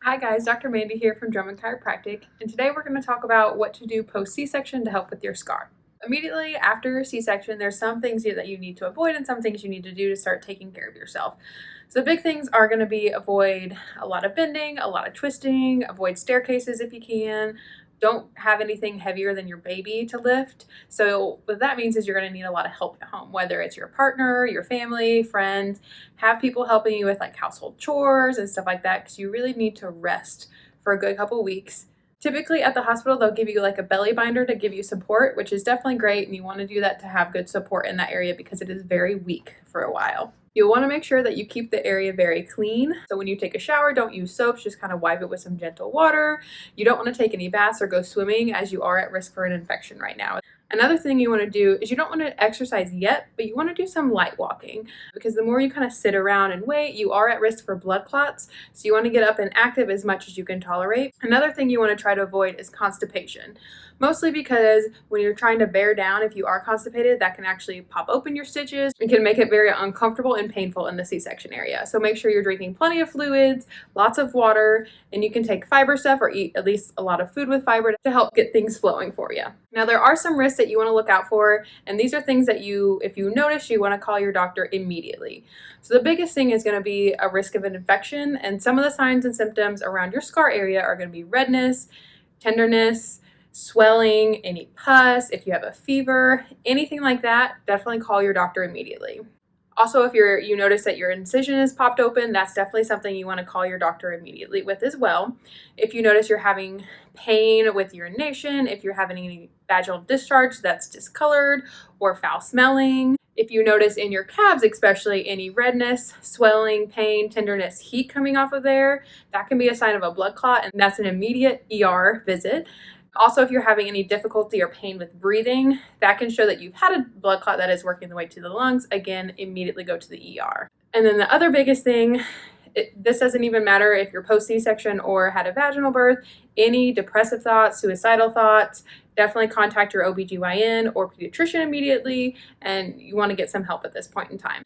Hi guys, Dr. Mandi here from Drummond Chiropractic, and today we're going to talk about what to do post C-section to help with your scar. Immediately after your C-section, there's some things that you need to avoid and some things you need to do to start taking care of yourself. So the big things are going to be avoid a lot of bending, a lot of twisting, avoid staircases if you can. Don't have anything heavier than your baby to lift. So what that means is you're going to need a lot of help at home, whether it's your partner, your family, friends. Have people helping you with like household chores and stuff like that, because you really need to rest for a good couple weeks. Typically at the hospital, they'll give you like a belly binder to give you support, which is definitely great. And you want to do that to have good support in that area because it is very weak for a while. You'll want to make sure that you keep the area very clean. So when you take a shower, don't use soaps, just kind of wipe it with some gentle water. You don't want to take any baths or go swimming, as you are at risk for an infection right now. Another thing you want to do is you don't want to exercise yet, but you want to do some light walking, because the more you kind of sit around and wait, you are at risk for blood clots. So you want to get up and active as much as you can tolerate. Another thing you want to try to avoid is constipation, mostly because when you're trying to bear down, if you are constipated, that can actually pop open your stitches and can make it very uncomfortable and painful in the C-section area. So make sure you're drinking plenty of fluids, lots of water, and you can take fiber stuff or eat at least a lot of food with fiber to help get things flowing for you. Now, there are some risks that you want to look out for, and these are things that if you notice, you want to call your doctor immediately. So the biggest thing is going to be a risk of an infection, and some of the signs and symptoms around your scar area are going to be redness, tenderness, swelling, any pus, if you have a fever, anything like that, definitely call your doctor immediately. Also, if you notice that your incision is popped open, that's definitely something you want to call your doctor immediately with as well. If you notice you're having pain with urination, if you're having any vaginal discharge that's discolored or foul smelling, if you notice in your calves especially any redness, swelling, pain, tenderness, heat coming off of there, that can be a sign of a blood clot, and that's an immediate ER visit. Also, if you're having any difficulty or pain with breathing, that can show that you've had a blood clot that is working the way to the lungs. Again, immediately go to the ER. And then the other biggest thing, this doesn't even matter if you're post C-section or had a vaginal birth, any depressive thoughts, suicidal thoughts, definitely contact your OBGYN or pediatrician immediately, and you want to get some help at this point in time.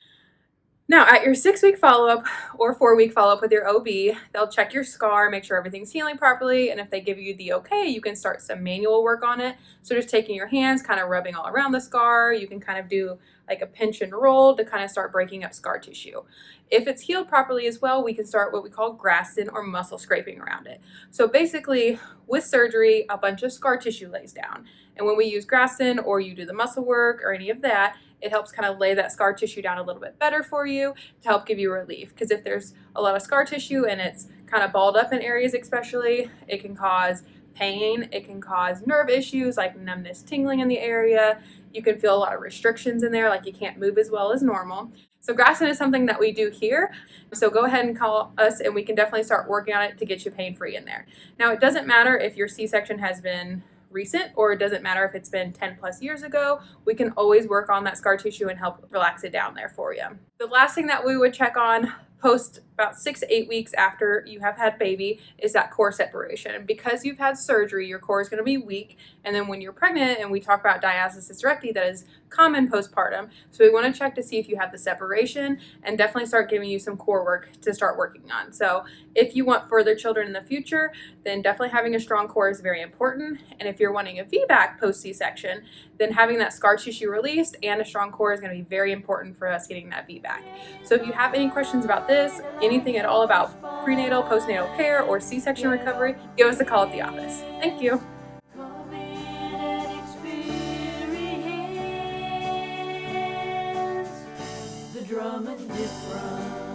Now, at your 6-week follow-up or 4-week follow-up with your OB, they'll check your scar, make sure everything's healing properly, and if they give you the okay, you can start some manual work on it. So just taking your hands, kind of rubbing all around the scar, you can kind of do like a pinch and roll to kind of start breaking up scar tissue. If it's healed properly as well, we can start what we call Graston or muscle scraping around it. So basically, with surgery, a bunch of scar tissue lays down. And when we use Graston or you do the muscle work or any of that, it helps kind of lay that scar tissue down a little bit better for you to help give you relief. Because if there's a lot of scar tissue and it's kind of balled up in areas especially, it can cause pain, it can cause nerve issues like numbness, tingling in the area. You can feel a lot of restrictions in there, like you can't move as well as normal. So Graston is something that we do here. So go ahead and call us and we can definitely start working on it to get you pain-free in there. Now, it doesn't matter if your C-section has been recent, or it doesn't matter if it's been 10 plus years ago, we can always work on that scar tissue and help relax it down there for you. The last thing that we would check on post about 6 to 8 weeks after you have had baby is that core separation. Because you've had surgery, your core is going to be weak, and then when you're pregnant, and we talk about diastasis recti, that is common postpartum, so we want to check to see if you have the separation and definitely start giving you some core work to start working on. So if you want further children in the future, then definitely having a strong core is very important. And if you're wanting a VBAC post C-section, then having that scar tissue released and a strong core is going to be very important for us getting that VBAC. So if you have any questions about this, anything at all about prenatal, postnatal care, or C-section recovery, give us a call at the office. Thank you. Drummond different.